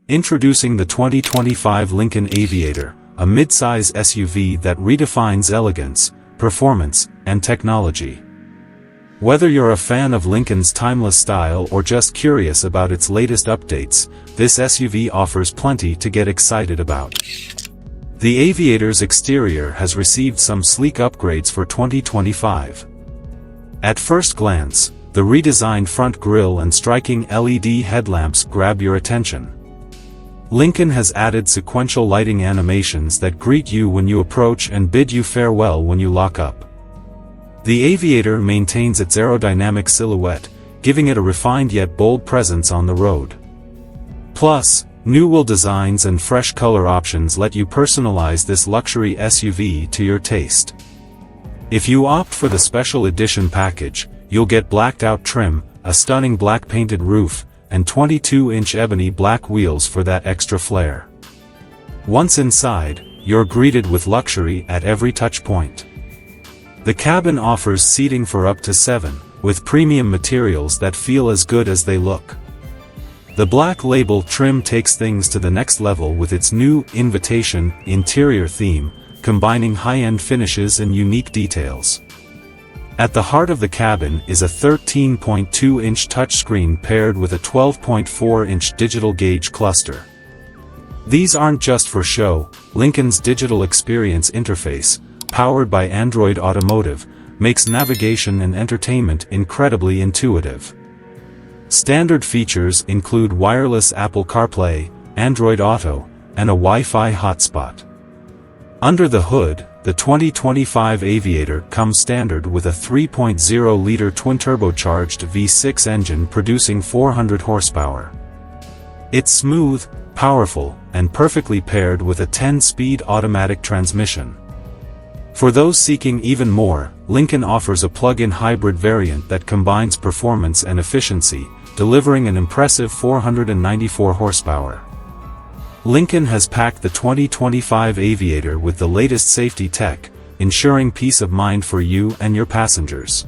Introducing the 2025 Lincoln Aviator, a midsize SUV that redefines elegance, performance, and technology. Whether you're a fan of Lincoln's timeless style or just curious about its latest updates, this SUV offers plenty to get excited about. The Aviator's exterior has received some sleek upgrades for 2025. At first glance, the redesigned front grille and striking LED headlamps grab your attention. Lincoln has added sequential lighting animations that greet you when you approach and bid you farewell when you lock up. The Aviator maintains its aerodynamic silhouette, giving it a refined yet bold presence on the road. Plus, new wheel designs and fresh color options let you personalize this luxury SUV to your taste. If you opt for the special edition package, you'll get blacked-out trim, a stunning black painted roof, and 22-inch ebony black wheels for that extra flair. Once inside, you're greeted with luxury at every touchpoint. The cabin offers seating for up to 7, with premium materials that feel as good as they look. The Black Label trim takes things to the next level with its new Invitation interior theme, combining high-end finishes and unique details. At the heart of the cabin is a 13.2-inch touchscreen paired with a 12.4-inch digital gauge cluster. These aren't just for show. Lincoln's digital experience interface, powered by Android Automotive, makes navigation and entertainment incredibly intuitive. Standard features include wireless Apple CarPlay, Android Auto, and a Wi-Fi hotspot. Under the hood, the 2025 Aviator comes standard with a 3.0-liter twin-turbocharged V6 engine producing 400 horsepower. It's smooth, powerful, and perfectly paired with a 10-speed automatic transmission. For those seeking even more, Lincoln offers a plug-in hybrid variant that combines performance and efficiency, delivering an impressive 494 horsepower. Lincoln has packed the 2025 Aviator with the latest safety tech, ensuring peace of mind for you and your passengers.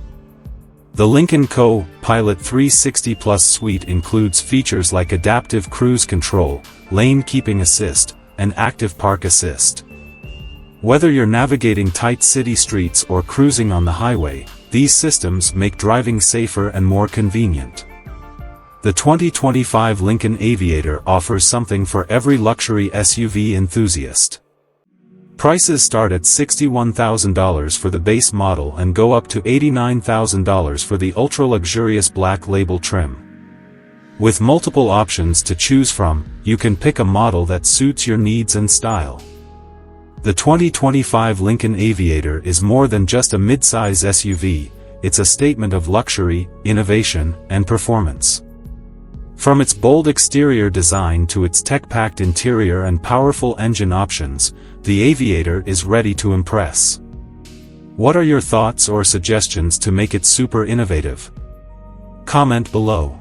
The Lincoln Co-Pilot 360 Plus suite includes features like adaptive cruise control, lane keeping assist, and active park assist. Whether you're navigating tight city streets or cruising on the highway, these systems make driving safer and more convenient. The 2025 Lincoln Aviator offers something for every luxury SUV enthusiast. Prices start at $61,000 for the base model and go up to $89,000 for the ultra-luxurious Black Label trim. With multiple options to choose from, you can pick a model that suits your needs and style. The 2025 Lincoln Aviator is more than just a midsize SUV, it's a statement of luxury, innovation, and performance. From its bold exterior design to its tech-packed interior and powerful engine options, the Aviator is ready to impress. What are your thoughts or suggestions to make it super innovative? Comment below.